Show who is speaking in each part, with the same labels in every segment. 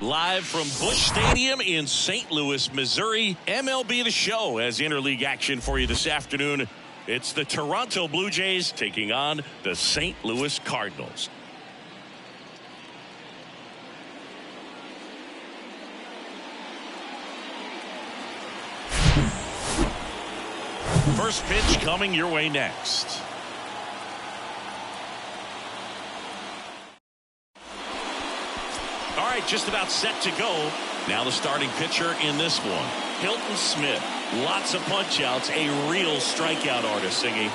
Speaker 1: Live from Busch Stadium in St. Louis, Missouri, MLB The Show has interleague action for you this afternoon. It's the Toronto Blue Jays taking on the St. Louis Cardinals. First pitch coming your way next. All right, just about set to go. Now the starting pitcher in this one, Hilton Smith. Lots of punch outs, a real strikeout artist, Singy.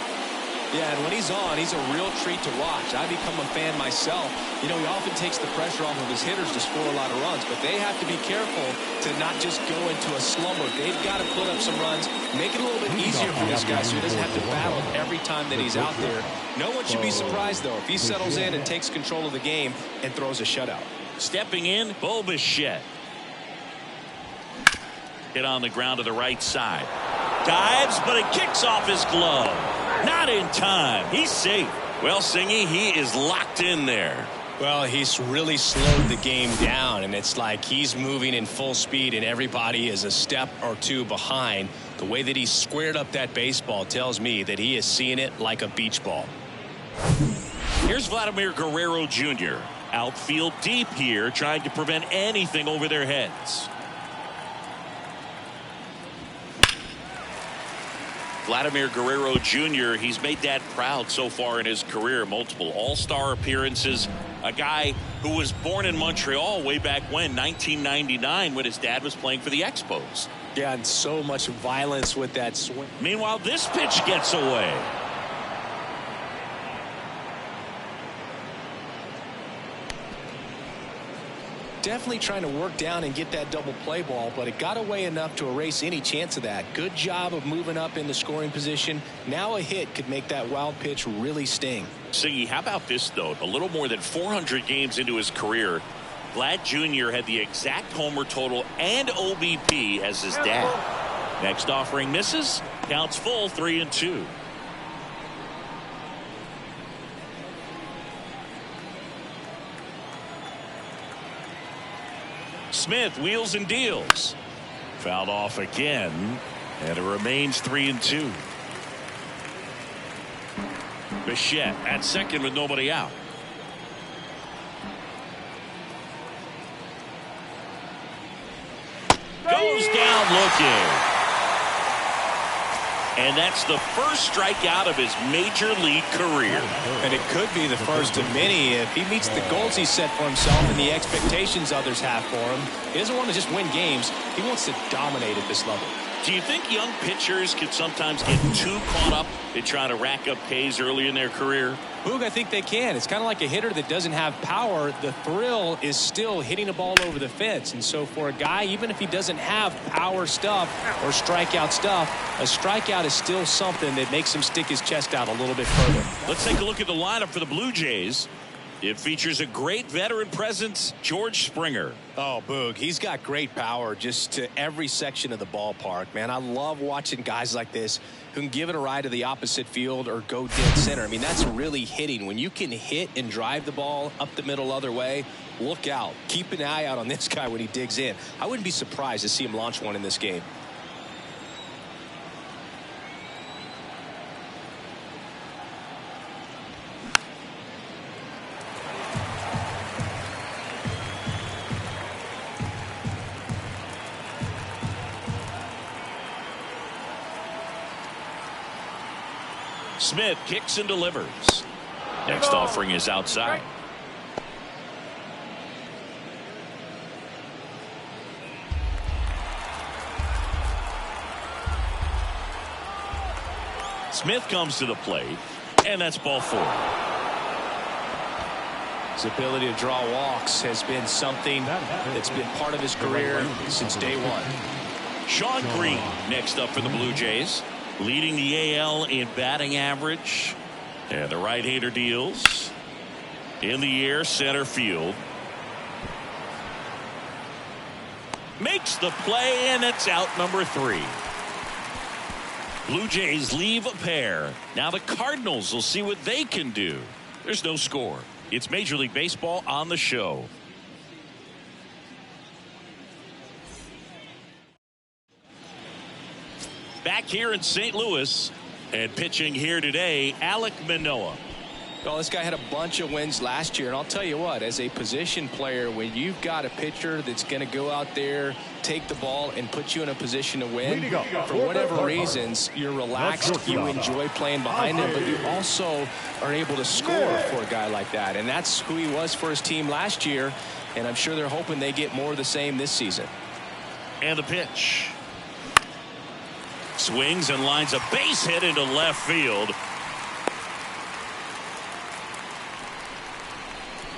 Speaker 2: Yeah, and when he's on, he's a real treat to watch. I become a fan myself. You know, he often takes the pressure off of his hitters to score a lot of runs, but they have to be careful to not just go into a slumber. They've got to put up some runs, make it a little bit easier for this guy so he doesn't have to battle every time that he's out there. No one should be surprised, though, if he settles in and takes control of the game and throws a shutout.
Speaker 1: Stepping in, Bichette. Hit on the ground to the right side. Dives, but it kicks off his glove. Not in time. He's safe. Well, Singy, he is locked in there.
Speaker 2: Well, he's really slowed the game down, and it's like he's moving in full speed, and everybody is a step or two behind. The way that he squared up that baseball tells me that he is seeing it like a beach ball.
Speaker 1: Here's Vladimir Guerrero Jr. Outfield deep here, trying to prevent anything over their heads. Vladimir Guerrero Jr., he's made Dad proud so far in his career. Multiple all-star appearances. A guy who was born in Montreal way back when, 1999, when his dad was playing for the Expos.
Speaker 2: Yeah, and so much violence with that swing.
Speaker 1: Meanwhile, this pitch gets away.
Speaker 2: Definitely trying to work down and get that double play ball, but it got away enough to erase any chance of that. Good job of moving up in the scoring position. Now a hit could make that wild pitch really sting.
Speaker 1: Siggy, how about this, though? A little more than 400 games into his career, Vlad Jr. had the exact homer total and OBP as his dad. Next offering misses. Counts full, 3-2. Smith wheels and deals. Fouled off again, and it remains 3-2. Bichette at second with nobody out. Goes down looking. And that's the first strikeout of his major league career.
Speaker 2: And it could be the first of many if he meets the goals he set for himself and the expectations others have for him. He doesn't want to just win games. He wants to dominate at this level.
Speaker 1: Do you think young pitchers can sometimes get too caught up in trying to rack up Ks early in their career?
Speaker 2: Boog, I think they can. It's kind of like a hitter that doesn't have power. The thrill is still hitting a ball over the fence. And so for a guy, even if he doesn't have power stuff or strikeout stuff, a strikeout is still something that makes him stick his chest out a little bit further.
Speaker 1: Let's take a look at the lineup for the Blue Jays. It features a great veteran presence, George Springer.
Speaker 2: Oh, Boog, he's got great power just to every section of the ballpark, man. I love watching guys like this who can give it a ride to the opposite field or go dead center. I mean, that's really hitting. When you can hit and drive the ball up the middle other way, look out. Keep an eye out on this guy when he digs in. I wouldn't be surprised to see him launch one in this game.
Speaker 1: Smith kicks and delivers. Next offering is outside. Smith comes to the plate, and that's ball 4.
Speaker 2: His ability to draw walks has been something that's been part of his career since day one.
Speaker 1: Sean Green next up for the Blue Jays, leading the AL in batting average. And the right-hander deals. In the air, center field. Makes the play, and it's out number 3. Blue Jays leave a pair. Now the Cardinals will see what they can do. There's no score. It's Major League Baseball on the show. back here in St. Louis. And pitching here today, Alek Manoah.
Speaker 2: Well, this guy had a bunch of wins last year, and I'll tell you what, as a position player, when you've got a pitcher that's going to go out there, take the ball, and put you in a position to win, for whatever reasons, you're relaxed, you enjoy playing behind him, but you also are able to score for a guy like that. And that's who he was for his team last year, and I'm sure they're hoping they get more of the same this season.
Speaker 1: And the pitch. Swings and lines a base hit into left field.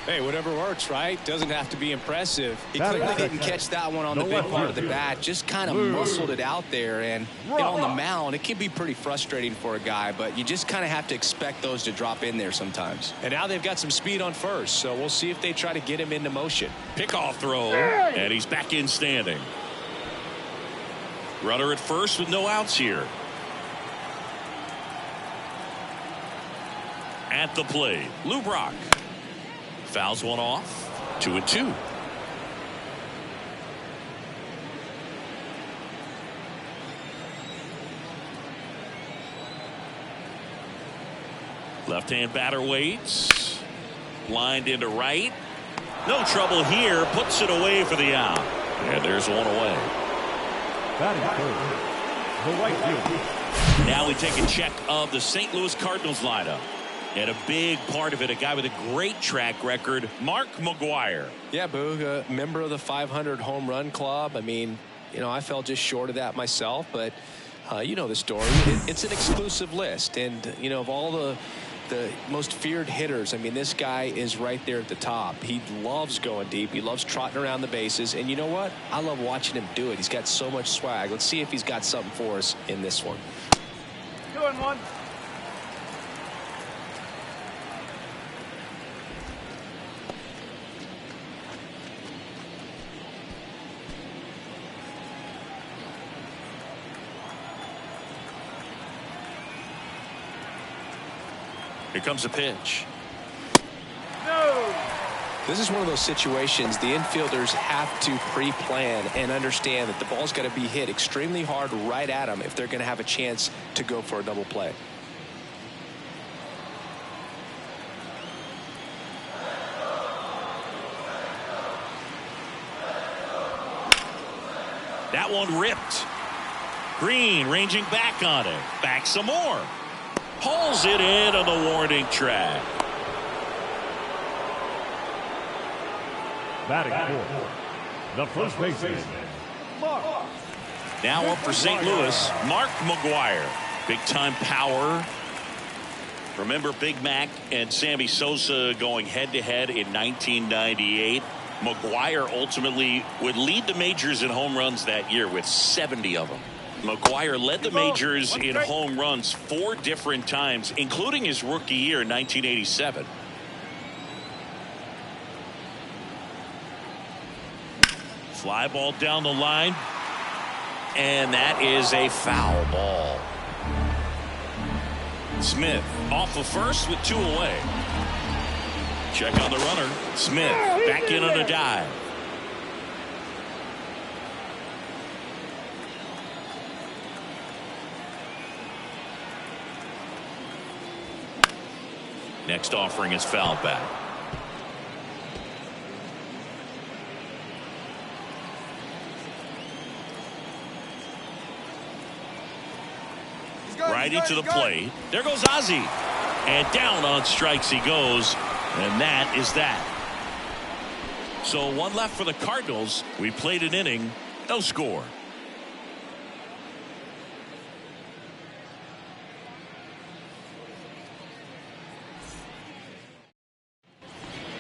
Speaker 2: Hey, whatever works, right? Doesn't have to be impressive. He clearly didn't catch that one on the big part of the bat. Just kind of muscled it out there. And on the mound, it can be pretty frustrating for a guy, but you just kind of have to expect those to drop in there sometimes. And now they've got some speed on first, so we'll see if they try to get him into motion.
Speaker 1: Pickoff throw, and he's back in standing. Runner at first with no outs here. At the plate, Lou Brock. Fouls one off. 2-2. Left-hand batter waits. Lined into right. No trouble here. Puts it away for the out. And there's one away.
Speaker 3: Batting third, the right field.
Speaker 1: Now we take a check of the St. Louis Cardinals lineup. And a big part of it, a guy with a great track record, Mark McGwire.
Speaker 2: Yeah, Boo, a member of the 500 home run club. I mean, I fell just short of that myself, but you know the story. It's an exclusive list, and of all the most feared hitters, I mean, this guy is right there at the top. He loves going deep. He loves trotting around the bases, and you know what? I love watching him do it. He's got so much swag. Let's see if he's got something for us in this one.
Speaker 3: 2-1.
Speaker 1: Here comes a pitch.
Speaker 3: No.
Speaker 2: This is one of those situations the infielders have to pre-plan and understand that the ball's got to be hit extremely hard right at them if they're going to have a chance to go for a double play.
Speaker 1: That one ripped. Green ranging back on it. Back some more. Pulls it in on the warning track.
Speaker 3: Batting fourth, the first baseman, Mark.
Speaker 1: Now up for St. Louis, Mark McGwire. Big time power. Remember Big Mac and Sammy Sosa going head to head in 1998. McGwire ultimately would lead the majors in home runs that year with 70 of them. McGwire led the majors in home runs 4 different times, including his rookie year in 1987. Fly ball down the line, and that is a foul ball. Smith off of first with 2 away. Check on the runner. Smith back in on a dive. Next offering is fouled back. Righty to the plate. There goes Ozzie. And down on strikes he goes. And that is that. So 1 left for the Cardinals. We played an inning. No score.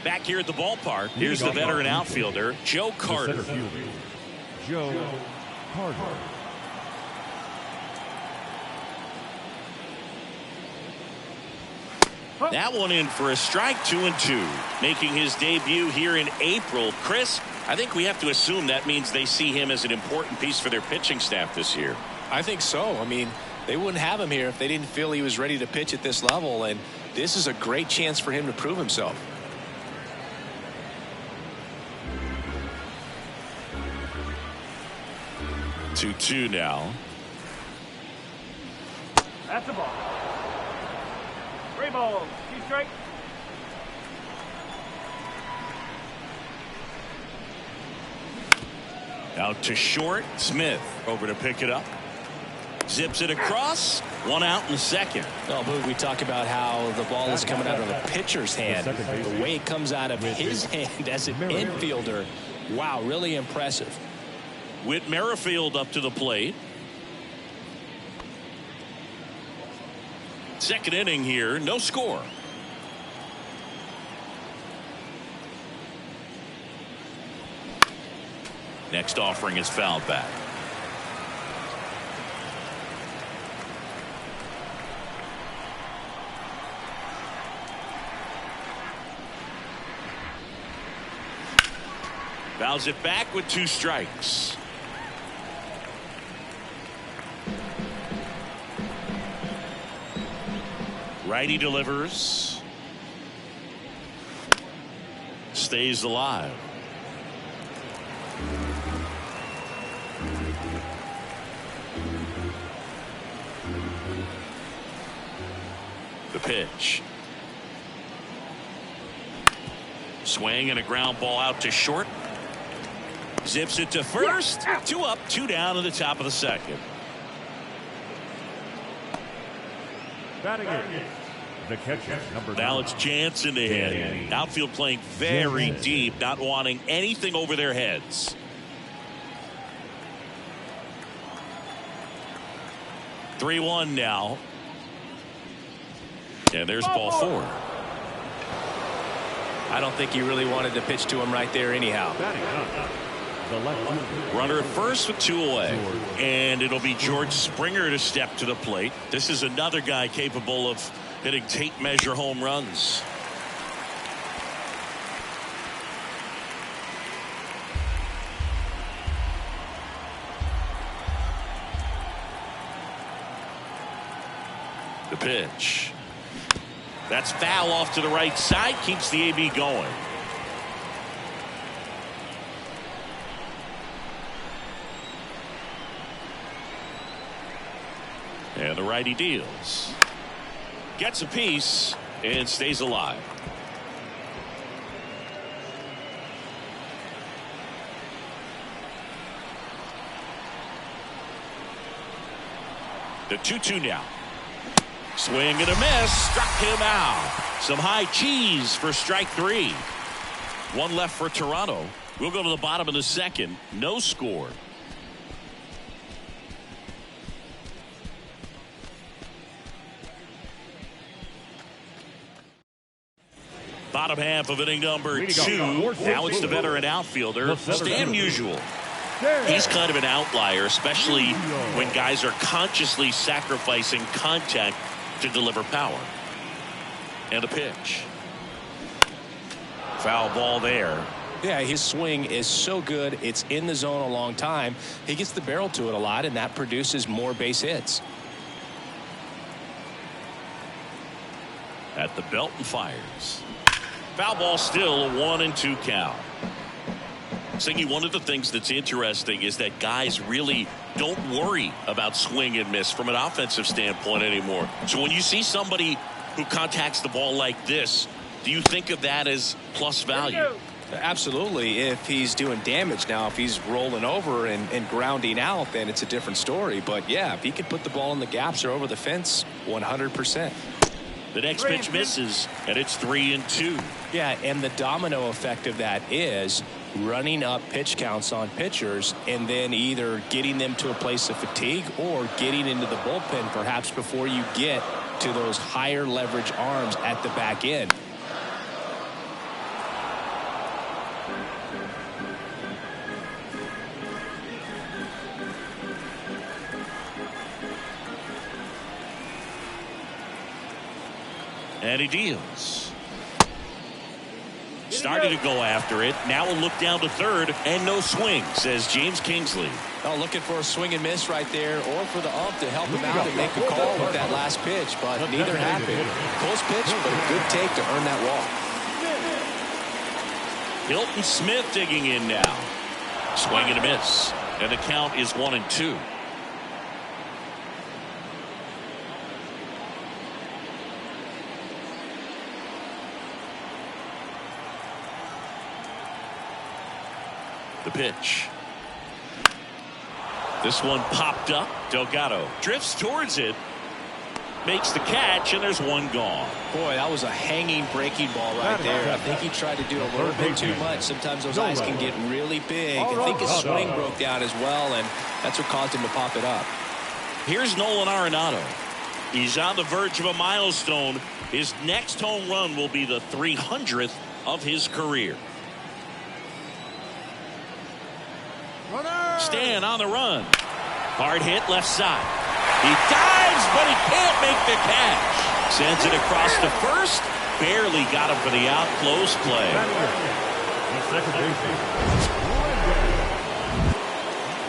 Speaker 1: Back here at the ballpark, here's the veteran outfielder, Joe Carter.
Speaker 3: Joe Carter.
Speaker 1: That one in for a strike, 2-2. Making his debut here in April. Chris, I think we have to assume that means they see him as an important piece for their pitching staff this year.
Speaker 2: I think so. I mean, they wouldn't have him here if they didn't feel he was ready to pitch at this level, and this is a great chance for him to prove himself.
Speaker 1: Two now.
Speaker 3: That's the ball. 3 balls. 2 strikes.
Speaker 1: Out to short. Smith over to pick it up. Zips it across. 1 out in the second.
Speaker 2: Well, Boog, we talk about how the ball is coming out of the pitcher's hand. The way it comes out of his hand as an infielder. Wow, really impressive.
Speaker 1: Whit Merrifield up to the plate. Second inning here. No score. Next offering is fouled back. Fouls it back with 2 strikes. Righty delivers. Stays alive. The pitch. Swing and a ground ball out to short. Zips it to first. 2 up, 2 down at the top of the second.
Speaker 3: Batting it. The catcher, number 9.
Speaker 1: Now it's Jansen to hit. Outfield playing very deep, not wanting anything over their heads. Three-1 now. And there's ball 4.
Speaker 2: I don't think he really wanted to pitch to him right there anyhow.
Speaker 1: Runner at first with 2 away. And it'll be George Springer to step to the plate. This is another guy capable of hitting tape measure home runs. The pitch. That's foul off to the right side. Keeps the AB going. And the righty deals. Gets a piece and stays alive. The 2-2 now. Swing and a miss. Struck him out. Some high cheese for strike 3. 1 left for Toronto. We'll go to the bottom of the second. No score. Bottom half of inning number 2. Now it's the veteran outfielder, Stan Musial. He's kind of an outlier, especially when guys are consciously sacrificing contact to deliver power. And a pitch. Foul ball there.
Speaker 2: Yeah, his swing is so good. It's in the zone a long time. He gets the barrel to it a lot, and that produces more base hits.
Speaker 1: At the belt and fires. Foul ball still, a 1-2 count. Singy, one of the things that's interesting is that guys really don't worry about swing and miss from an offensive standpoint anymore. So when you see somebody who contacts the ball like this, do you think of that as plus value?
Speaker 2: Absolutely. If he's doing damage now, if he's rolling over and grounding out, then it's a different story. But yeah, if he can put the ball in the gaps or over the fence, 100%.
Speaker 1: The next pitch misses, and it's 3-2.
Speaker 2: Yeah, and the domino effect of that is running up pitch counts on pitchers and then either getting them to a place of fatigue or getting into the bullpen perhaps before you get to those higher leverage arms at the back end.
Speaker 1: And he deals. Started to go after it. Now a look down to third and no swing, says James Kingsley.
Speaker 2: Oh, looking for a swing and miss right there, or for the ump to help him out and make a call with that last pitch, but neither happened. Close pitch, but a good take to earn that walk.
Speaker 1: Hilton Smith digging in now. Swing and a miss. And the count is 1-2. The pitch. This one popped up. Delgado drifts towards it. Makes the catch, and there's one gone.
Speaker 2: Boy, that was a hanging breaking ball right there. I think he tried to do a little bit too much. Sometimes those eyes can get really big. I think his swing broke down as well, and that's what caused him to pop it up.
Speaker 1: Here's Nolan Arenado. He's on the verge of a milestone. His next home run will be the 300th of his career. Stan on the run. Hard hit left side. He dives, but he can't make the catch. Sends it across to first. Barely got him for the out. Close play.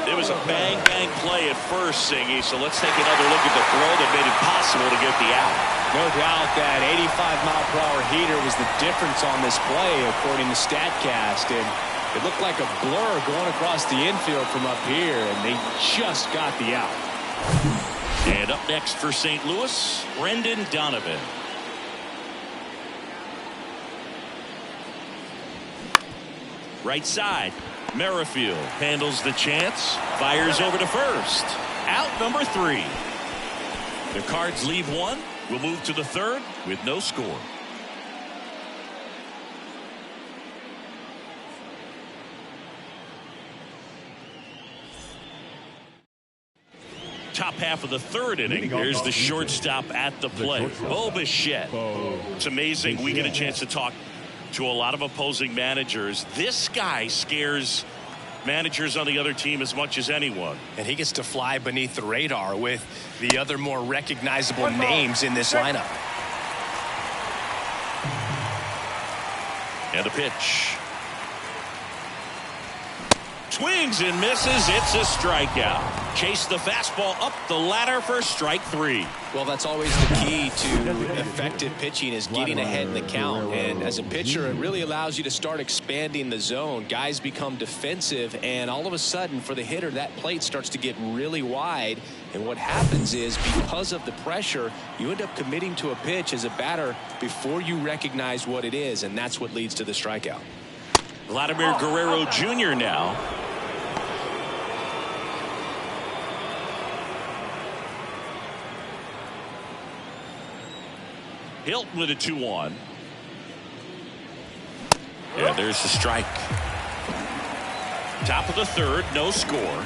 Speaker 1: It was a bang-bang play at first, Singy, so let's take another look at the throw that made it possible to get the out.
Speaker 2: No doubt that 85-mile-per-hour heater was the difference on this play, according to StatCast. And it looked like a blur going across the infield from up here, and they just got the out.
Speaker 1: And up next for St. Louis, Brendan Donovan. Right side, Merrifield handles the chance, fires over to first. Out number 3. The Cards leave one. We'll move to the third with no score. Top half of the third inning. Here's the shortstop at the plate, Bo Bichette. It's amazing. We get a chance to talk to a lot of opposing managers. This guy scares managers on the other team as much as anyone.
Speaker 2: And he gets to fly beneath the radar with the other more recognizable names in this lineup.
Speaker 1: And the pitch. Swings and misses. It's a strikeout. Chase the fastball up the ladder for strike 3.
Speaker 2: Well, that's always the key to effective pitching, is getting ahead in the count. And as a pitcher, it really allows you to start expanding the zone. Guys become defensive, and all of a sudden, for the hitter, that plate starts to get really wide. And what happens is, because of the pressure, you end up committing to a pitch as a batter before you recognize what it is, and that's what leads to the strikeout.
Speaker 1: Vladimir Guerrero Jr. now. Hilton with a 2-1. Yeah, there's the strike. Top of the third, no score.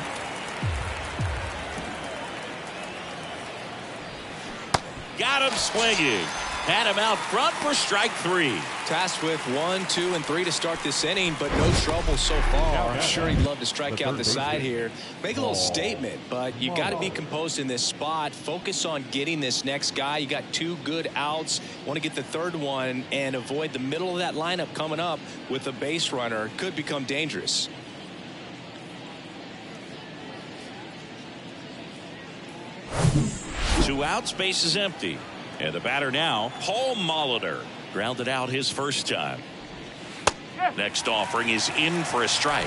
Speaker 1: Got him swinging. Had him out front for strike 3.
Speaker 2: Tasked with 1, 2, and 3 to start this inning, but no trouble so far. I'm sure he'd love to strike out the side here. Make a little statement, but you got to be composed in this spot. Focus on getting this next guy. You got 2 good outs. Want to get the third one and avoid the middle of that lineup coming up with a base runner. Could become dangerous.
Speaker 1: Two outs, base is empty. And the batter now, Paul Molitor, grounded out his first time. Next offering is in for a strike.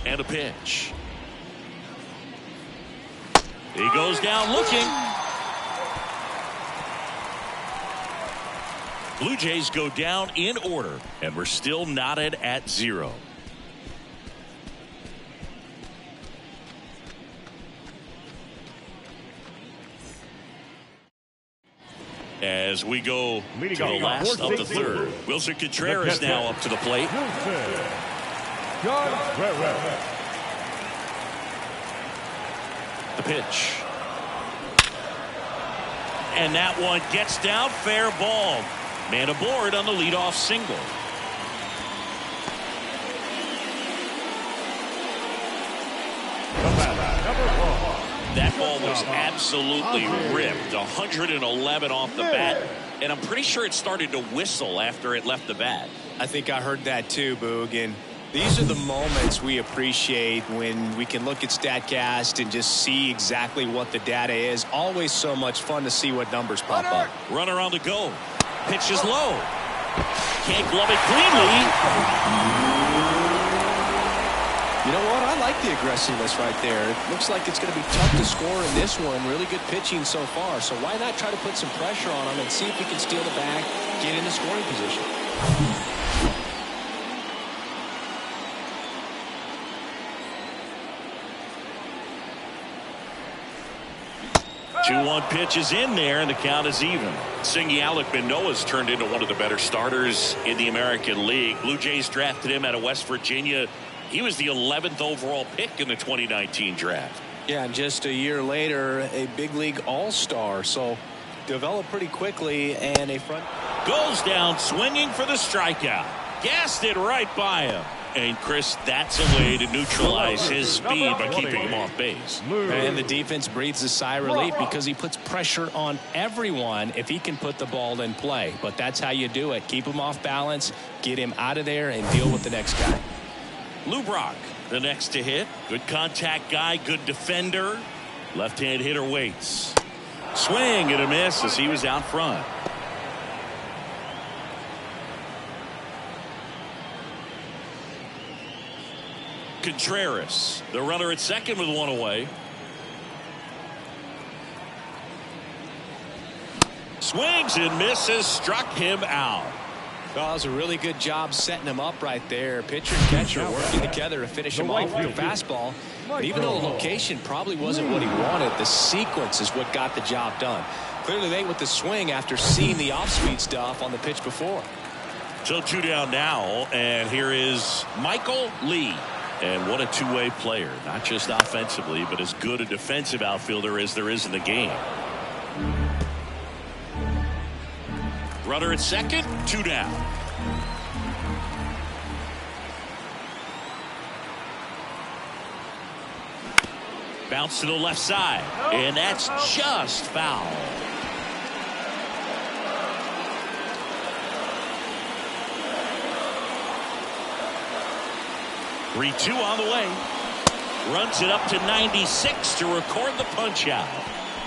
Speaker 1: And a pitch. He goes down looking. Blue Jays go down in order, and we're still knotted at 0. As we go to the last of the third, Wilson Contreras now up to the plate. The pitch. And that one gets down, fair ball. Man aboard on the leadoff single. That ball was absolutely ripped. 111 off the bat. And I'm pretty sure it started to whistle after it left the bat.
Speaker 2: I think I heard that too, Boog. And these are the moments we appreciate when we can look at StatCast and just see exactly what the data is. Always so much fun to see what numbers pop up.
Speaker 1: Runner on the go. Pitch is low. Can't glove it cleanly.
Speaker 2: You know what? I like the aggressiveness right there. It looks like it's going to be tough to score in this one. Really good pitching so far. So why not try to put some pressure on him and see if he can steal the bag, get into scoring position.
Speaker 1: 2-1 pitch is in there, and the count is even. Singy Alec Manoah's turned into one of the better starters in the American League. Blue Jays drafted him out of West Virginia. He was the 11th overall pick in the 2019 draft.
Speaker 2: Yeah, and just a year later, a big league all-star. So developed pretty quickly, and a front
Speaker 1: goes down swinging for the strikeout. Gassed it right by him. And Chris, that's a way to neutralize his speed by keeping him off base.
Speaker 2: And the defense breathes a sigh of relief because he puts pressure on everyone if he can put the ball in play. But that's how you do it. Keep him off balance, get him out of there, and deal with the next guy.
Speaker 1: Lou Brock, the next to hit. Good contact guy, good defender. Left-hand hitter waits. Swing and a miss as he was out front. Contreras, the runner at second with one away. Swings and misses, struck him out.
Speaker 2: Well, that was a really good job setting him up right there. Pitcher and catcher working together to finish him off with a fastball. But even though the location probably wasn't what he wanted, the sequence is what got the job done. Clearly late with the swing after seeing the off-speed stuff on the pitch before.
Speaker 1: So 2 down now, and here is Michael Lee. And what a two-way player, not just offensively, but as good a defensive outfielder as there is in the game. Runner at second, 2 down. Bounce to the left side, and that's just foul. Three-two on the way. Runs it up to 96 to record the punch out.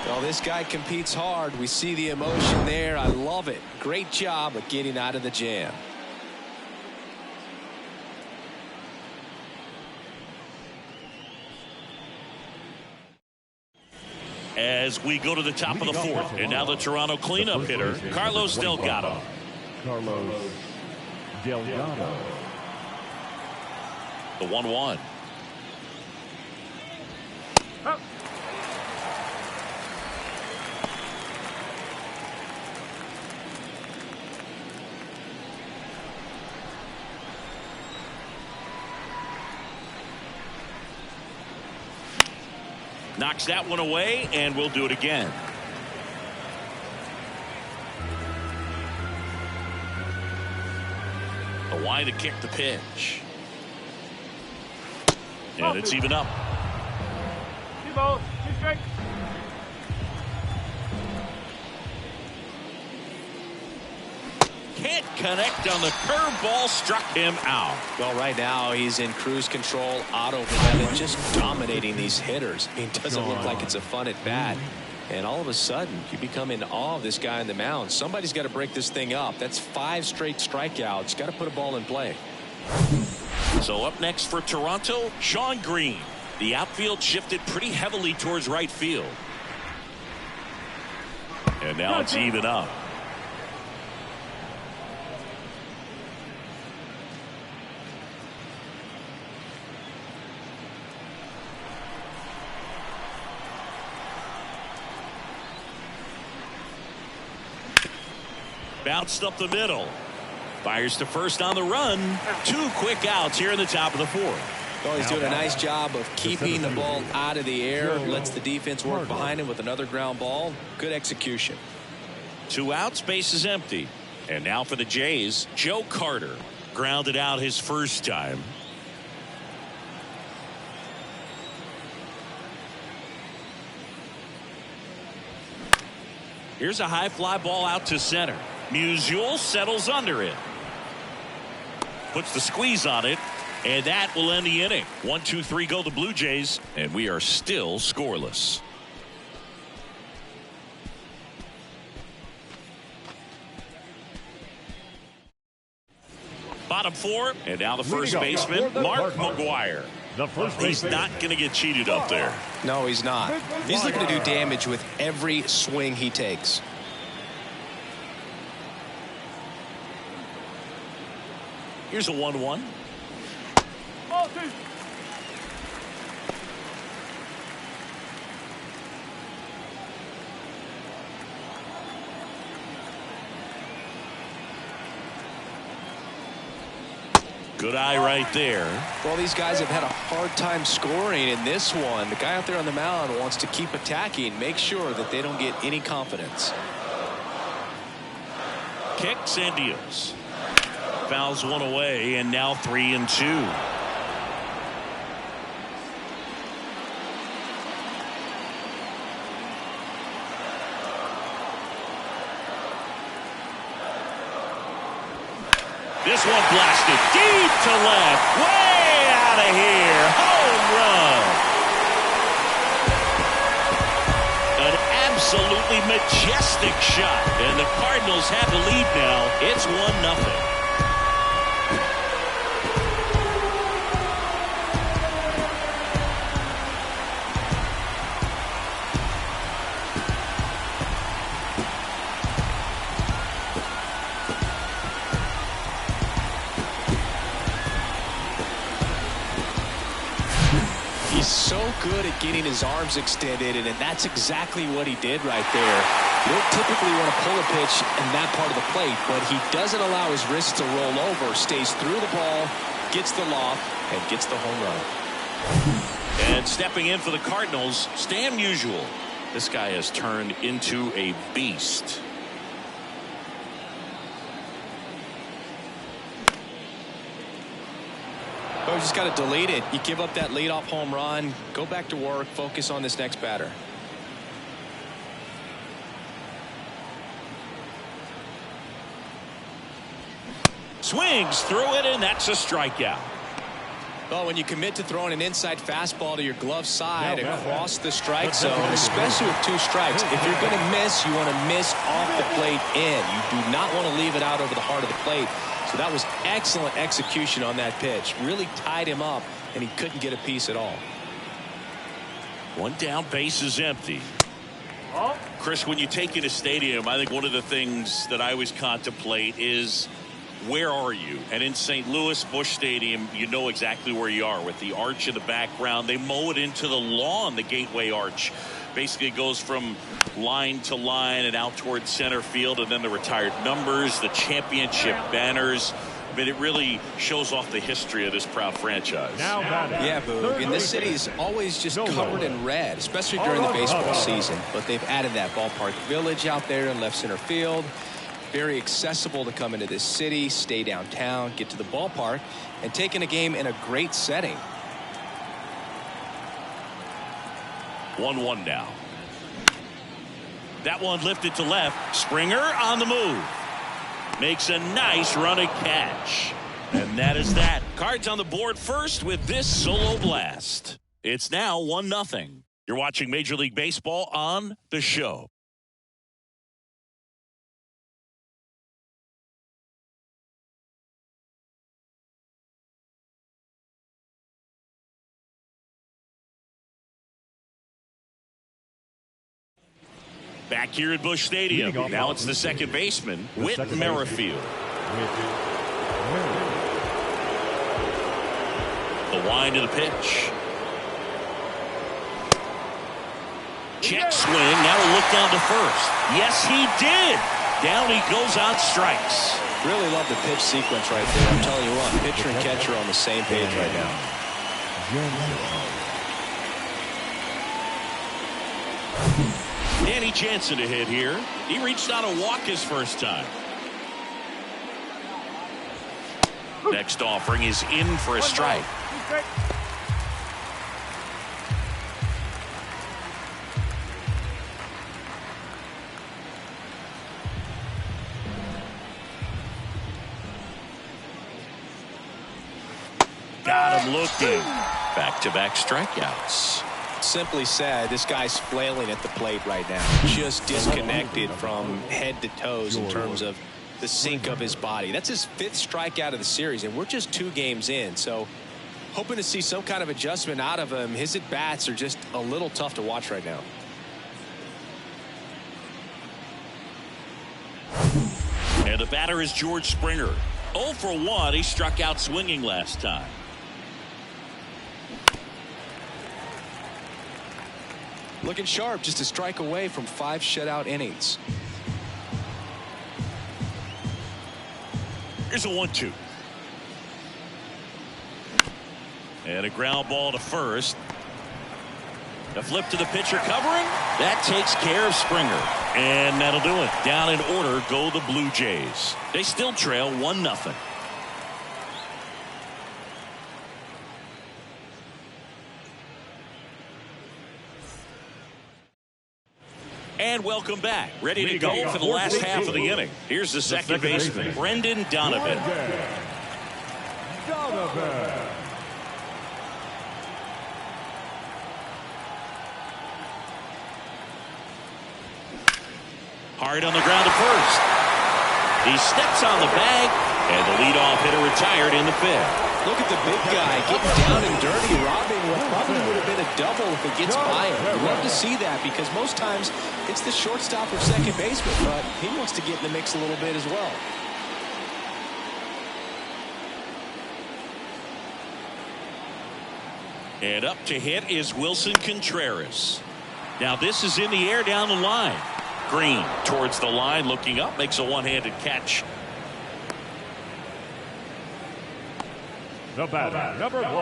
Speaker 2: Well, this guy competes hard. We see the emotion there. I love it. Great job of getting out of the jam.
Speaker 1: As we go to the top of the fourth, and now the Toronto cleanup hitter, Carlos Delgado.
Speaker 3: Carlos Delgado.
Speaker 1: The 1-1. Knocks that one away, and we'll do it again. A wide to kick the pitch. And it's even up. Can't connect on the curveball, struck him out.
Speaker 2: Well, right now he's in cruise control, autopilot, just dominating these hitters. It doesn't look like it's a fun at bat. And all of a sudden, you become in awe of this guy on the mound. Somebody's got to break this thing up. That's 5 straight strikeouts. Got to put a ball in play.
Speaker 1: So up next for Toronto, Sean Green. The outfield shifted pretty heavily towards right field. And now it's even up. Bounced up the middle. Fires to first on the run. 2 quick outs here in the top of the fourth.
Speaker 2: Oh, he's doing a nice job of keeping the ball out of the air. Lets the defense work behind him with another ground ball. Good execution.
Speaker 1: 2 outs, base is empty. And now for the Jays, Joe Carter. Grounded out his first time. Here's a high fly ball out to center. Musial settles under it. Puts the squeeze on it. And that will end the inning. 1, 2, 3 go the Blue Jays. And we are still scoreless. Bottom 4. And now the first baseman, Mark McGwire.
Speaker 3: the first
Speaker 1: He's
Speaker 3: baseman.
Speaker 1: not going to get cheated up there.
Speaker 2: No, he's not. He's looking to do damage with every swing he takes.
Speaker 1: Here's a 1-1. Good eye right there.
Speaker 2: Well, these guys have had a hard time scoring in this one. The guy out there on the mound wants to keep attacking, make sure that they don't get any confidence.
Speaker 1: Kicks and deals. Fouls one away, and now 3-2. This one blasted deep to left, way out of here. Home run. An absolutely majestic shot, and the Cardinals have the lead now. It's 1-0.
Speaker 2: He's so good at getting his arms extended, and that's exactly what he did right there. You don't typically want to pull a pitch in that part of the plate, but he doesn't allow his wrists to roll over, stays through the ball, gets the loft, and gets the home run.
Speaker 1: And stepping in for the Cardinals, Stan Musial. This guy has turned into a beast.
Speaker 2: Oh, you just got to delete it. You give up that leadoff home run, go back to work, focus on this next batter.
Speaker 1: Swings through it, and that's a strikeout.
Speaker 2: Well, when you commit to throwing an inside fastball to your glove side across the strike zone, especially with 2 strikes, if you're going to miss, you want to miss off the plate in. You do not want to leave it out over the heart of the plate. So that was excellent execution on that pitch. Really tied him up, and he couldn't get a piece at all.
Speaker 1: One down, base is empty. Chris, when you take in a stadium, I think one of the things that I always contemplate is, where are you? And in St. Louis, Busch Stadium, you know exactly where you are with the arch in the background. They mow it into the lawn, the gateway arch. Basically it goes from line to line and out towards center field, and then the retired numbers, the championship banners. I mean, it really shows off the history of this proud franchise.
Speaker 2: Yeah, Boog. And this city is always just covered in red, especially during the baseball season. But they've added that ballpark village out there in left center field. Very accessible to come into this city, stay downtown, get to the ballpark, and take in a game in a great setting.
Speaker 1: 1-1 now. That one lifted to left. Springer on the move. Makes a nice running catch. And that is that. Cards on the board first with this solo blast. It's now 1-0. You're watching Major League Baseball on The Show. Back here at Busch Stadium. Now it's the second baseman, Whit Merrifield. The wind of the pitch. Check swing. Now a look down to first. Yes, he did. Down he goes on strikes.
Speaker 2: Really love the pitch sequence right there. I'm telling you what, pitcher and catcher on the same page right now.
Speaker 1: Danny Jansen to hit here. He reached out to walk his first time. Next offering is in for a strike. Got him looking. Back-to-back strikeouts.
Speaker 2: Simply said, this guy's flailing at the plate right now. Just disconnected from head to toes in terms of the sink of his body. That's his 5th strikeout of the series, and we're just 2 games in. So Hoping to see some kind of adjustment out of him. His at-bats are just a little tough to watch right now.
Speaker 1: And the batter is George Springer. 0 for 1. He struck out swinging last time.
Speaker 2: Looking sharp, just a strike away from 5 shutout innings.
Speaker 1: Here's a 1-2. And a ground ball to first. A flip to the pitcher covering. That takes care of Springer. And that'll do it. Down in order go the Blue Jays. They still trail 1-0. And welcome back. Ready to go for the last half of the inning. Here's the second baseman, Brendan Donovan. Hard on the ground to first. He steps on the bag, and the leadoff hitter retired in the fifth.
Speaker 2: Look at the big guy getting down and dirty, robbing what probably would have been a double if it gets by him. You love to see that because most times it's the shortstop or second baseman, but he wants to get in the mix a little bit as well.
Speaker 1: And up to hit is Wilson Contreras. Now this is in the air down the line. Green towards the line, looking up, makes a one-handed catch.
Speaker 3: The batter, number 1.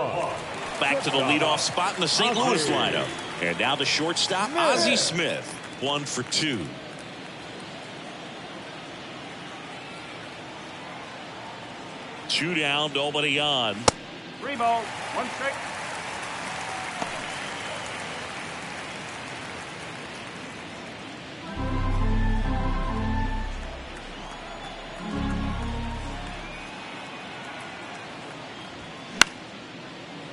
Speaker 1: Back to the leadoff spot in the St. Louis lineup. And now the shortstop, Ozzie Smith. 1 for 2. Two down, nobody on.
Speaker 3: 3 balls, 1 strike.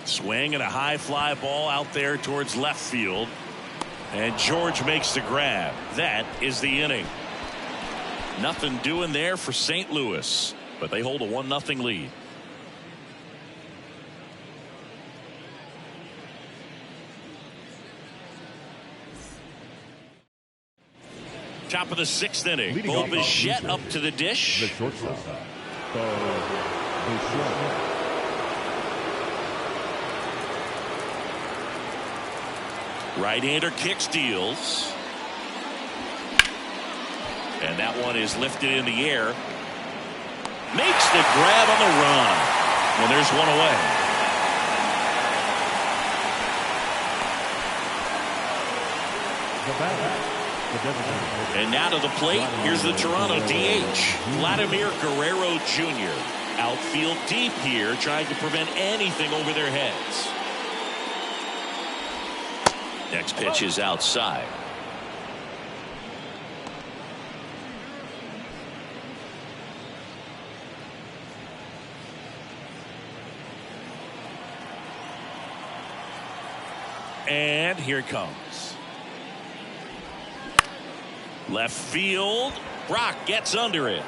Speaker 1: Swing and a high fly ball out there towards left field. And George makes the grab. That is the inning. Nothing doing there for St. Louis, but they hold a 1-0 lead. Top of the 6th inning. Bo Bichette up to the dish.
Speaker 3: The shortstop, Bo Bichette.
Speaker 1: Right-hander kicks, deals. And that one is lifted in the air. Makes the grab on the run. And there's one away. And now to the plate, here's the Toronto DH, Vladimir Guerrero Jr. Outfield deep here, trying to prevent anything over their heads. Next pitch is outside. And here it comes. Left field. Brock gets under it.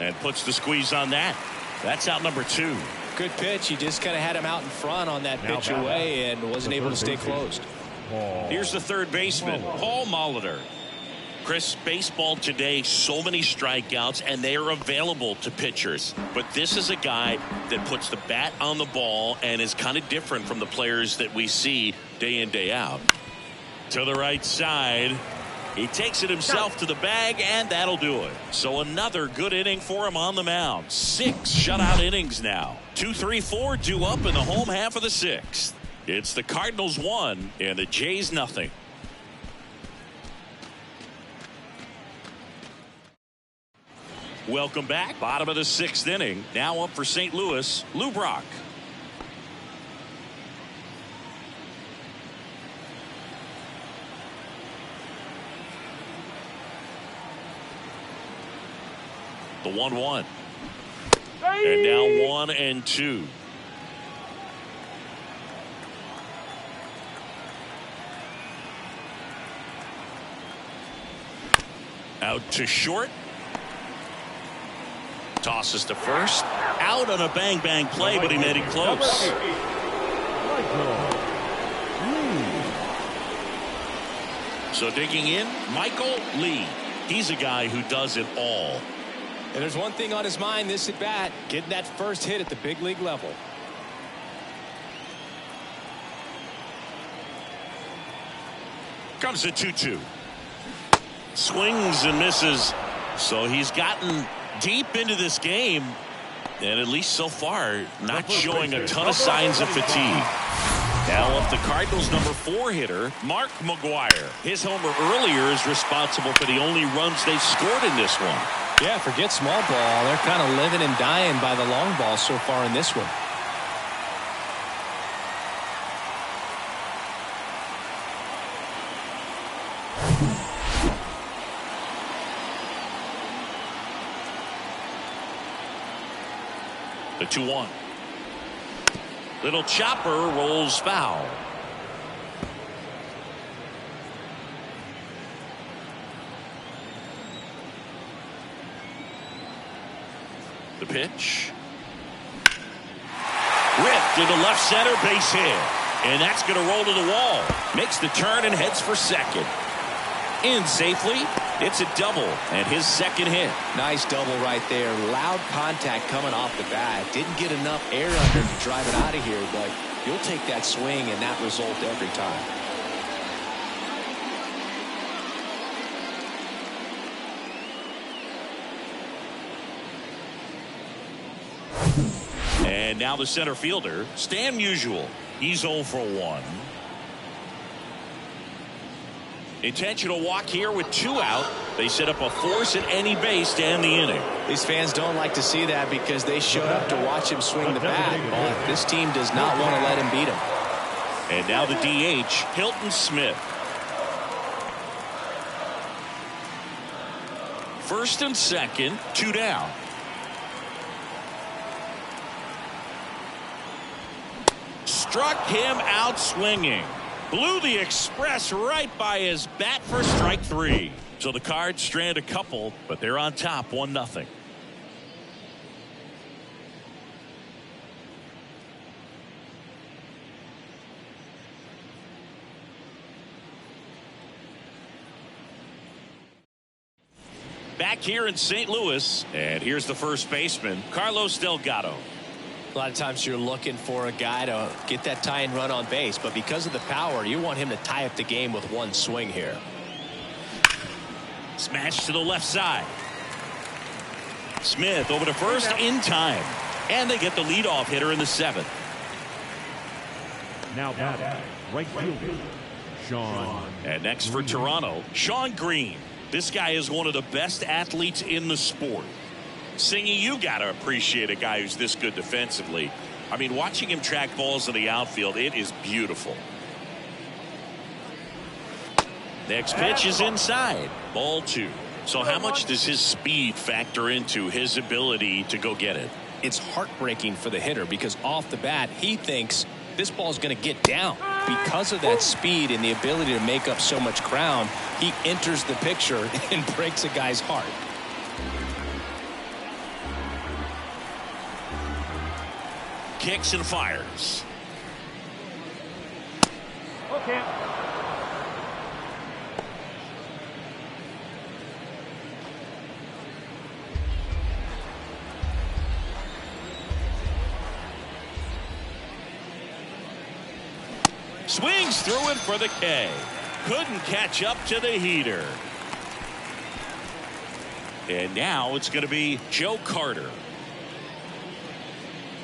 Speaker 1: And puts the squeeze on that. That's out number 2.
Speaker 2: Good pitch. He just kind of had him out in front on that pitch away and wasn't able to stay closed.
Speaker 1: Here's the third baseman, Paul Molitor. Chris, baseball today, so many strikeouts, and they are available to pitchers. But this is a guy that puts the bat on the ball and is kind of different from the players that we see day in, day out. To the right side. He takes it himself to the bag, and that'll do it. So another good inning for him on the mound. 6 shutout innings now. 2, 3, 4 due up in the home half of the 6th. It's the Cardinals 1 and the Jays 0. Welcome back. Bottom of the 6th inning. Now up for St. Louis, Lou Brock. The 1-1. And now 1 and 2. Out to short. Tosses to first. Out on a bang-bang play, but he made it close. So digging in, Michael Lee. He's a guy who does it all.
Speaker 2: And there's one thing on his mind this at bat, getting that first hit at the big league level.
Speaker 1: Comes the 2-2. Swings and misses. So he's gotten deep into this game, and at least so far not showing a ton of signs of fatigue. Now up the Cardinals number 4 hitter, Mark McGwire. His homer earlier is responsible for the only runs they've scored in this one.
Speaker 2: Yeah, forget small ball. They're kind of living and dying by the long ball so far in this one.
Speaker 1: The 2-1. Little chopper rolls foul. The pitch. Ripped into left center, base hit. And that's going to roll to the wall. Makes the turn and heads for second. In safely. It's a double and his second hit.
Speaker 2: Nice double right there. Loud contact coming off the bat. Didn't get enough air under to drive it out of here, but you'll take that swing and that result every time.
Speaker 1: And now the center fielder, Stan Musial. He's 0 for 1. Intentional walk here with 2 out. They set up a force at any base to end the inning.
Speaker 2: These fans don't like to see that because they showed up to watch him swing the bat. But this team does not want to let him beat him.
Speaker 1: And now the DH, Hilton Smith. First and second, 2 down. Struck him out swinging. Blew the express right by his bat for strike 3. So the Cards strand a couple, but they're on top 1-0. Back here in St. Louis, and here's the first baseman, Carlos Delgado.
Speaker 2: A lot of times you're looking for a guy to get that tying run on base, but because of the power, you want him to tie up the game with one swing here.
Speaker 1: Smash to the left side. Smith over to first in time, and they get the leadoff hitter in the 7th.
Speaker 3: Now batting, right fielder, Sean.
Speaker 1: And next for Toronto, Sean Green. This guy is one of the best athletes in the sport. Singy, you got to appreciate a guy who's this good defensively. I mean, watching him track balls in the outfield, it is beautiful. Next pitch is inside. Ball 2. So how much does his speed factor into his ability to go get it?
Speaker 2: It's heartbreaking for the hitter because off the bat, he thinks this ball is going to get down. Because of that speed and the ability to make up so much ground, he enters the picture and breaks a guy's heart.
Speaker 1: Kicks and fires.
Speaker 3: Okay.
Speaker 1: Swings through it for the K. Couldn't catch up to the heater. And now it's going to be Joe Carter.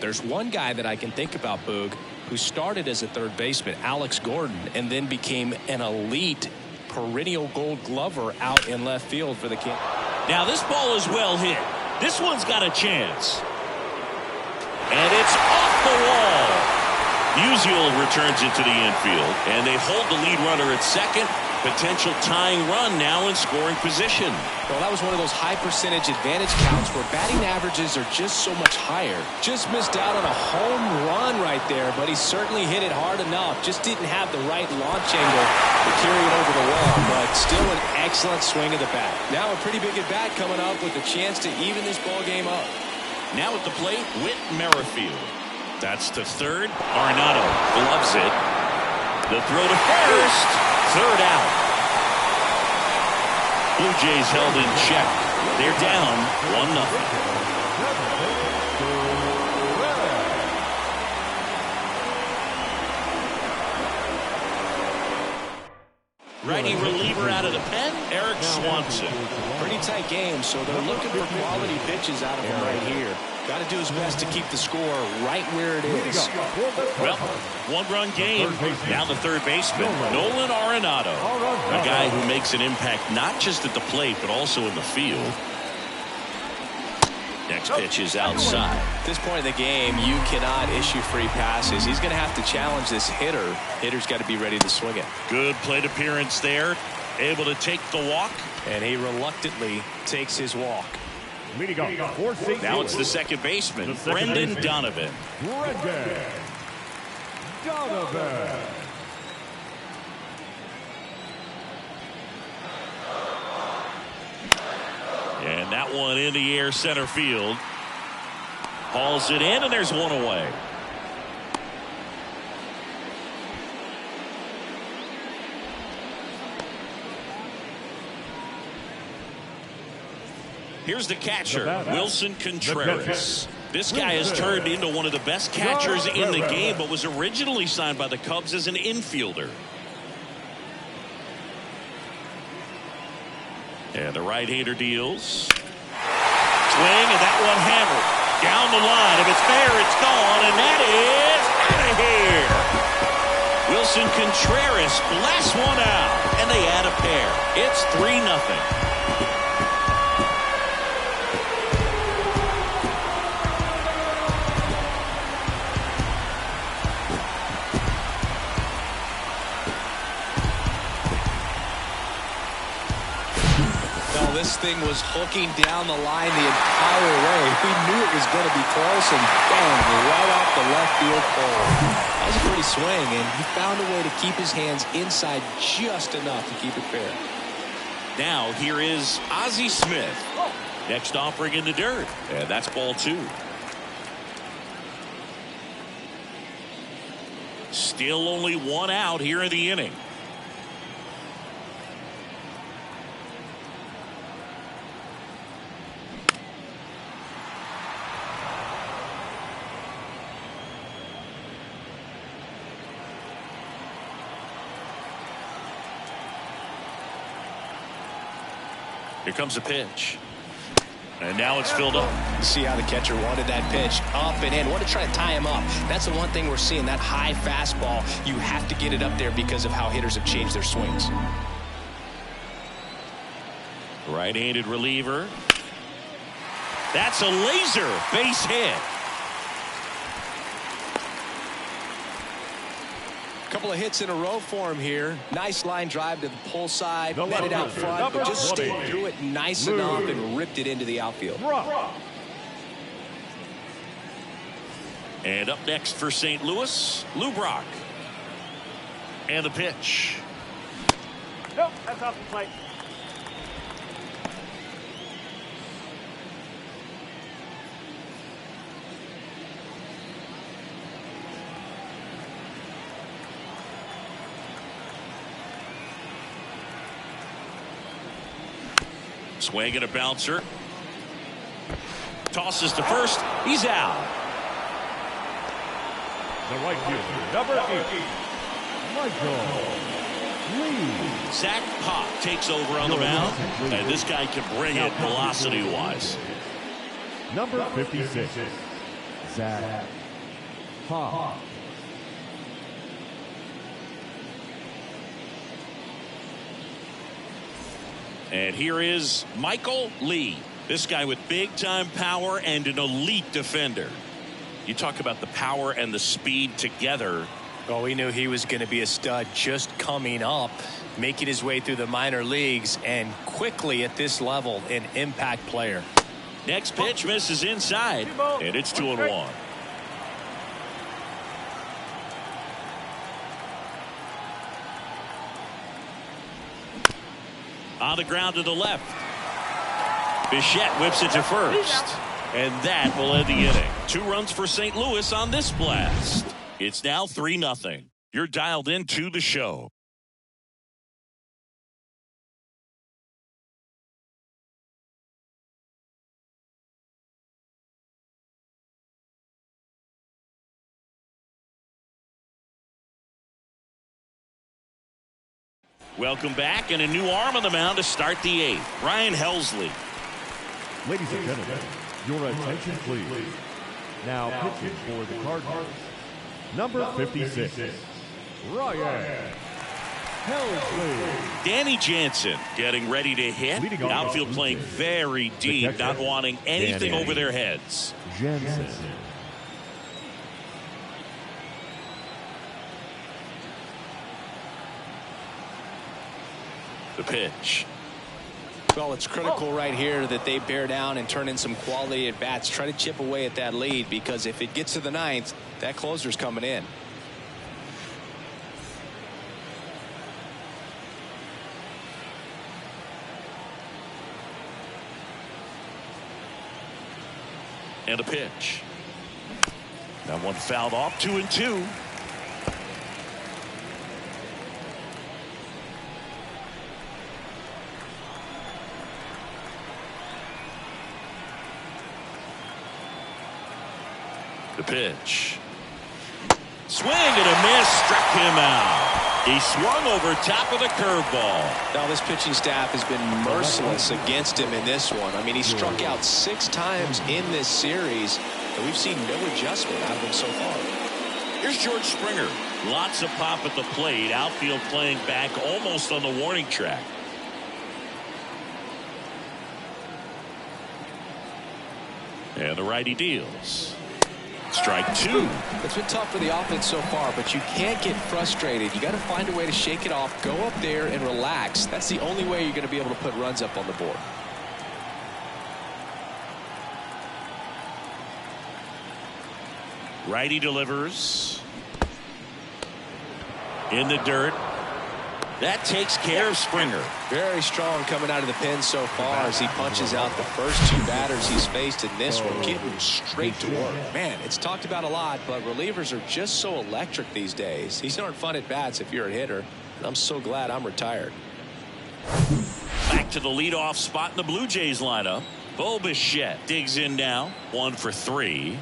Speaker 2: There's one guy that I can think about, Boog, who started as a third baseman, Alex Gordon, and then became an elite perennial gold glover out in left field for the King.
Speaker 1: Now this ball is well hit. This one's got a chance. And it's off the wall. Musial returns it to the infield, and they hold the lead runner at second. potential tying run now in scoring position.
Speaker 2: Well, that was one of those high percentage advantage counts where batting averages are just so much higher. Just missed out on a home run right there, but he certainly hit it hard enough. Just didn't have the right launch angle to carry it over the wall, but still an excellent swing of the bat. Now a pretty big at bat coming up with a chance to even this ball game up.
Speaker 1: Now at the plate, Whit Merrifield. That's to third. Arenado gloves it. The throw to first. Third out. Blue Jays held in check. They're down 1-0. Righty reliever out of the pen, Eric Swanson.
Speaker 2: Pretty tight game, so they're looking for quality pitches out of him right here. Got to do his best to keep the score right where it is.
Speaker 1: Well, one-run game. Now the third baseman, Nolan Arenado. A guy who makes an impact not just at the plate, but also in the field. Next pitch is outside.
Speaker 2: At this point in the game, you cannot issue free passes. He's going to have to challenge this hitter. Hitter's got to be ready to swing it.
Speaker 1: Good plate appearance there. Able to take the walk.
Speaker 2: And he reluctantly takes his walk.
Speaker 1: Now it's the second baseman, Brendan Donovan. And that one in the air center field. Hauls it in, and there's one away. Here's the catcher, Wilson Contreras. This guy has turned into one of the best catchers in the game, but was originally signed by the Cubs as an infielder. And the right-hander deals. Swing, and that one hammered. Down the line. If it's fair, it's gone, and that is out of here. Wilson Contreras blasts one out, and they add a pair. It's 3-0.
Speaker 2: This thing was hooking down the line the entire way. We knew it was going to be close, and bang, right off the left field pole. That was a pretty swing, and he found a way to keep his hands inside just enough to keep it fair.
Speaker 1: Now here is Ozzie Smith. Next offering in the dirt, and that's ball 2. Still only one out here in the inning. Here comes a pitch. And now it's filled up.
Speaker 2: You see how the catcher wanted that pitch up and in. Want to try to tie him up. That's the one thing we're seeing, that high fastball. You have to get it up there because of how hitters have changed their swings.
Speaker 1: Right-handed reliever. That's a laser base hit.
Speaker 2: Couple of hits in a row for him here. Nice line drive to the pull side, met it out front, but just stayed through it nice enough and ripped it into the outfield.
Speaker 1: And up next for St. Louis, Lou Brock. And the pitch.
Speaker 3: Nope, that's off the plate.
Speaker 1: Swing and a bouncer. Tosses to first. He's out.
Speaker 3: The right fielder, number 8, Michael Lee.
Speaker 1: Zach Pop takes over on the mound, and this guy can bring it velocity-wise.
Speaker 3: Number 56, Zach Pop.
Speaker 1: And here is Michael Lee. This guy with big-time power and an elite defender. You talk about the power and the speed together.
Speaker 2: Oh, we knew he was going to be a stud just coming up, making his way through the minor leagues, and quickly at this level, an impact player.
Speaker 1: Next pitch misses inside, and it's 2-1. On the ground to the left. Bichette whips it to first. And that will end the inning. 2 runs for St. Louis on this blast. It's now 3-0. You're dialed into the show. Welcome back, and a new arm on the mound to start the 8th. Ryan Helsley.
Speaker 3: Ladies and gentlemen, your attention please. Now pitching for the Cardinals, number 56, Ryan Helsley.
Speaker 1: Danny Jansen getting ready to hit. Outfield playing very deep, not wanting anything over their heads.
Speaker 3: Jansen.
Speaker 1: The pitch.
Speaker 2: Well, it's critical right here that they bear down and turn in some quality at bats. Try to chip away at that lead, because if it gets to the 9th, that closer's coming in.
Speaker 1: And a pitch. That one fouled off. 2-2. The pitch. Swing and a miss. Struck him out. He swung over top of the curveball.
Speaker 2: Now this pitching staff has been merciless against him in this one. I mean, he struck out 6 times in this series, and we've seen no adjustment out of him so far.
Speaker 1: Here's George Springer. Lots of pop at the plate. Outfield playing back almost on the warning track. And the righty deals. Strike 2.
Speaker 2: It's been tough for the offense so far, but you can't get frustrated. You got to find a way to shake it off, go up there and relax. That's the only way you're going to be able to put runs up on the board.
Speaker 1: Righty delivers. In the dirt. That takes care of Springer.
Speaker 2: Very strong coming out of the pen so far as he punches out the first 2 batters he's faced in this one, getting straight to work. Man, it's talked about a lot, but relievers are just so electric these days. These aren't fun at bats if you're a hitter, and I'm so glad I'm retired.
Speaker 1: Back to the leadoff spot in the Blue Jays lineup. Bo Bichette digs in now. 1 for 3.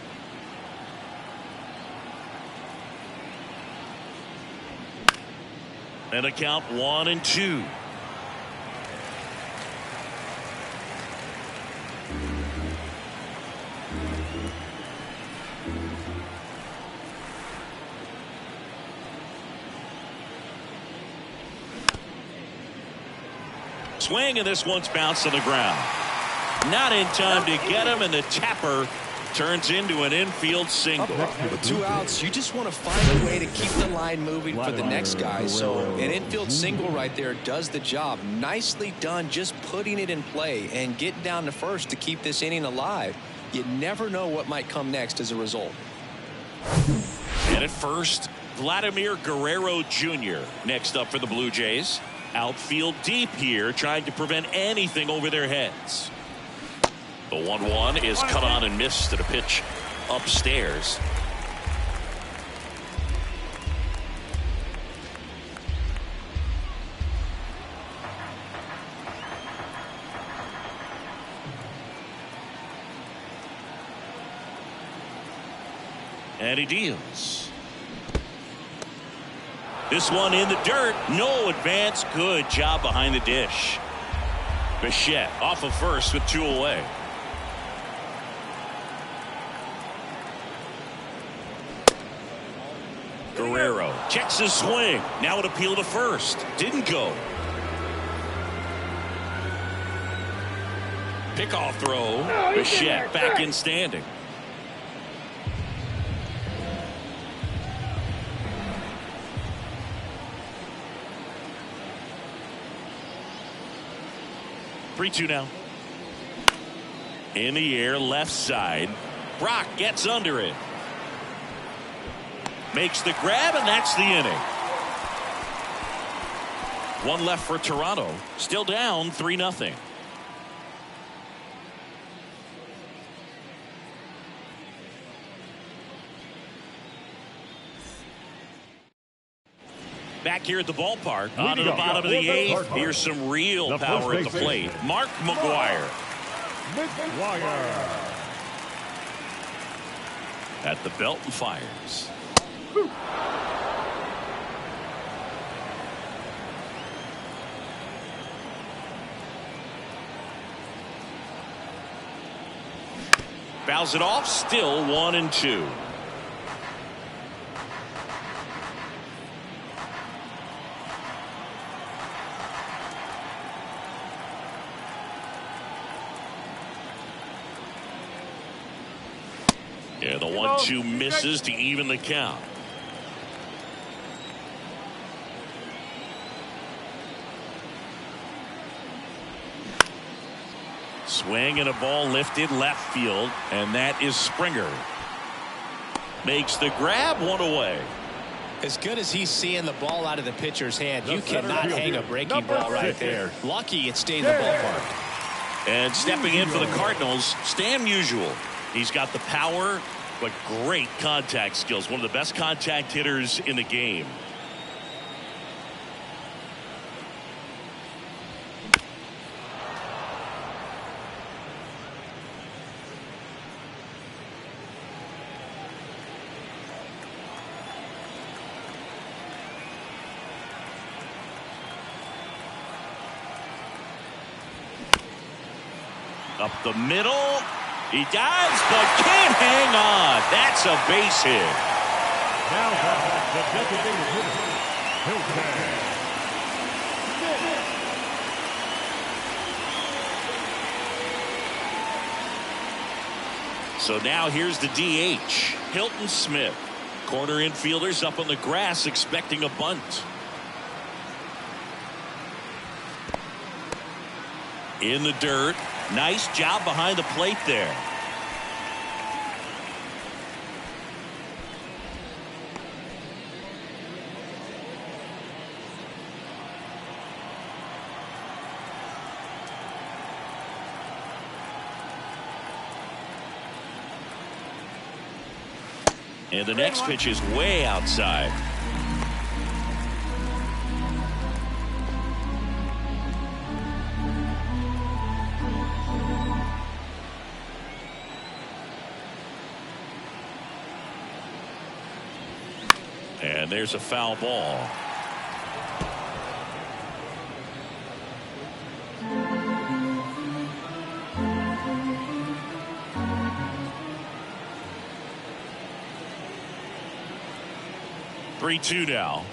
Speaker 1: And a count 1-2. Swing, and this one's bounced to the ground. Not in time to get him, and the tapper turns into an infield single.
Speaker 2: With 2 outs, you just want to find a way to keep the line moving for the next guy. So an infield single right there does the job. Nicely done, just putting it in play and getting down to first to keep this inning alive. You never know what might come next as a result.
Speaker 1: And at first, Vladimir Guerrero Jr. next up for the Blue Jays. Outfield deep here, trying to prevent anything over their heads. The 1-1 is cut on and missed at a pitch upstairs. And he deals. This one in the dirt. No advance. Good job behind the dish. Bichette off of first with 2 away. Guerrero checks his swing. Now it appeal to first. Didn't go. Pickoff throw. Bichette back in standing. 3-2 now. In the air, left side. Brock gets under it. Makes the grab, and that's the inning. One left for Toronto. Still down 3-0. Back here at the ballpark, on to the bottom of the eighth. Here's some real power at the plate. Mark McGwire. At the belt and fires. Fouls it off. Still 1-2. Yeah, the 1-2 misses to even the count. Swing and a ball lifted left field, and that is Springer. Makes the grab, one away.
Speaker 2: As good as he's seeing the ball out of the pitcher's hand, you cannot hang a breaking ball right there. Lucky it stayed in the ballpark.
Speaker 1: And stepping in for the Cardinals, Stan Musial. He's got the power, but great contact skills. One of the best contact hitters in the game. Up the middle. He dives, but can't hang on. That's a base hit.
Speaker 3: Now the designated hitter, Hilton.
Speaker 1: So now here's the DH, Hilton Smith. Corner infielders up on the grass expecting a bunt. In the dirt. Nice job behind the plate there. And the next pitch is way outside. And there's a foul ball. Three-two now.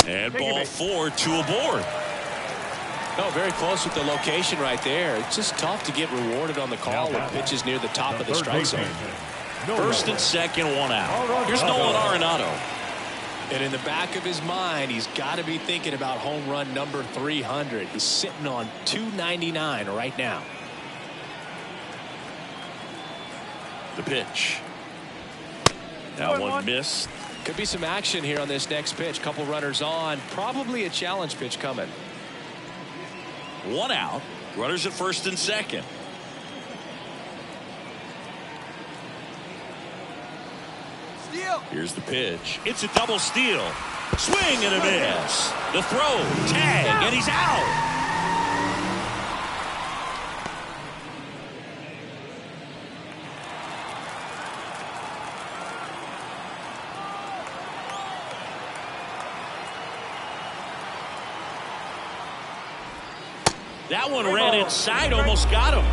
Speaker 1: And ball 4, 2 aboard.
Speaker 2: No, very close with the location right there. It's just tough to get rewarded on the call with pitches near the top of the strike zone.
Speaker 1: First and second, 1 out. Here's Nolan Arenado.
Speaker 2: And in the back of his mind, he's got to be thinking about home run number 300. He's sitting on 299 right now.
Speaker 1: The pitch. That one missed.
Speaker 2: Could be some action here on this next pitch. Couple runners on. Probably a challenge pitch coming.
Speaker 1: 1 out. Runners at first and second. Here's the pitch. It's a double steal. Swing and a miss. The throw. Tag. And he's out. That one ran inside. Almost got him.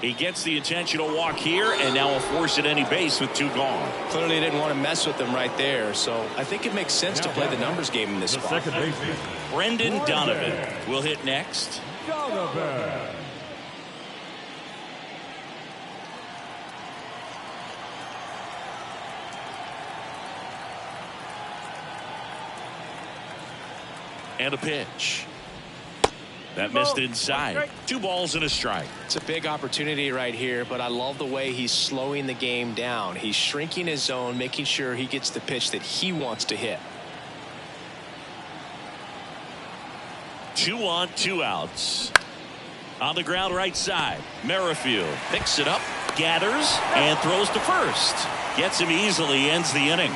Speaker 1: He gets the intentional walk here, and now will force at any base with 2 gone.
Speaker 2: Clearly didn't want to mess with them right there, so I think it makes sense to play the numbers game in this spot.
Speaker 1: Brendan Donovan will hit next. And a pitch. That missed inside. 2 balls and a strike.
Speaker 2: It's a big opportunity right here, but I love the way he's slowing the game down. He's shrinking his zone, making sure he gets the pitch that he wants to hit.
Speaker 1: 2 on, 2 outs. On the ground right side. Merrifield picks it up, gathers, and throws to first. Gets him easily, ends the inning.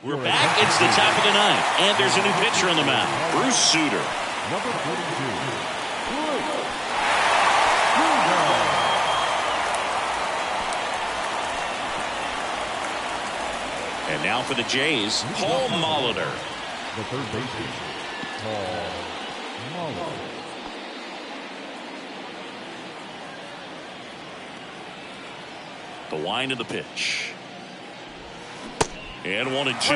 Speaker 1: We're back. It's the top of the 9th, and there's a new pitcher on the mound, Bruce Sutter.
Speaker 3: Number 42.
Speaker 1: And now for the Jays, Paul Molitor.
Speaker 3: The third baseman, Paul Molitor.
Speaker 1: The wind of the pitch. And 1 and 2.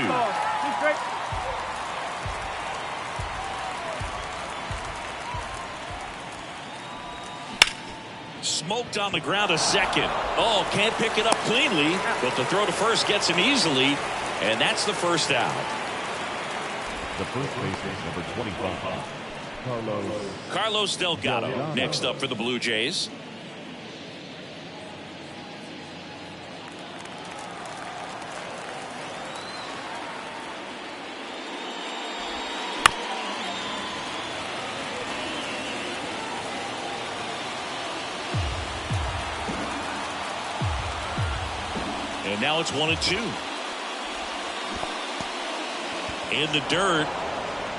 Speaker 1: Smoked on the ground a second. Oh, can't pick it up cleanly, but the throw to first gets him easily, and that's the first out.
Speaker 3: The first baseman, number 25,
Speaker 1: Carlos Delgado next up for the Blue Jays. And now it's 1 and 2. In the dirt,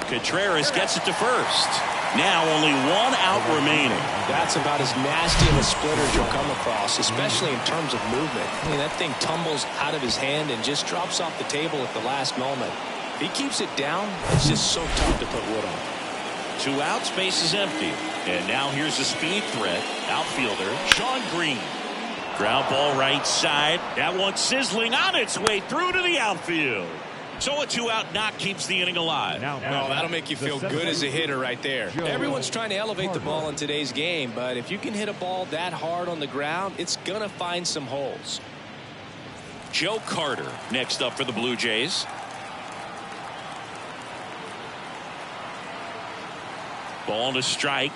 Speaker 1: Contreras gets it to first. Now only 1 out remaining.
Speaker 2: That's about as nasty of a split as you'll come across, especially in terms of movement. I mean, that thing tumbles out of his hand and just drops off the table at the last moment. If he keeps it down, it's just so tough to put wood on.
Speaker 1: 2 outs, base is empty. And now here's the speed threat, outfielder Sean Green. Ground ball right side. That one sizzling on its way through to the outfield. So a 2-out knock keeps the inning alive.
Speaker 2: Oh, that'll make you feel good as a hitter right there. Everyone's trying to elevate the ball in today's game, but if you can hit a ball that hard on the ground, it's going to find some holes.
Speaker 1: Joe Carter next up for the Blue Jays. Ball to strike.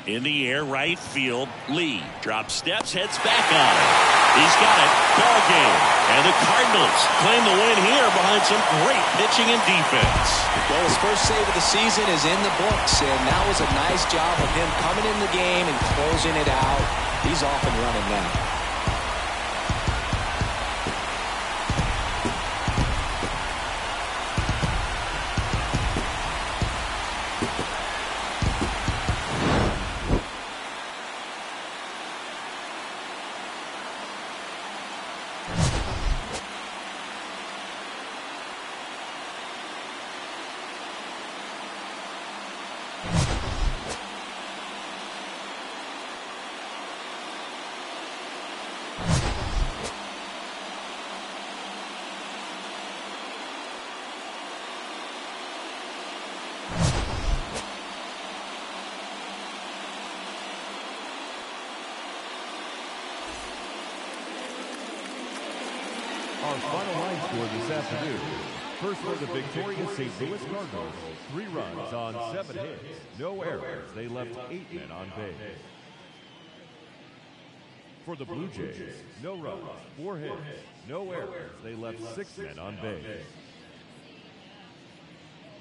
Speaker 1: In the air, right field. Lee drops steps, heads back on it. He's got it. Ball game. And the Cardinals claim the win here behind some great pitching and defense.
Speaker 2: Well, his first save of the season is in the books, and that was a nice job of him coming in the game and closing it out. He's off and running now.
Speaker 3: Our final line score this afternoon. First for the victorious St. Louis Cardinals, 3 runs on 7 hits, no errors. They left 8 men on base. For the Blue Jays, no runs, 4 hits, no errors. They left 6 men on base.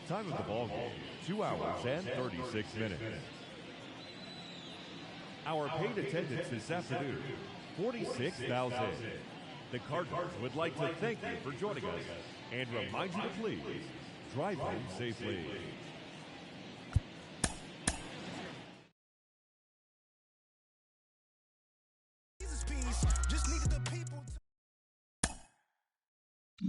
Speaker 3: Time of the ball game, 2 hours and 36 minutes. Our paid attendance this afternoon, 46,000. The Cardinals would like to thank you for joining us and remind you to please drive home safely.
Speaker 4: Just needed the people to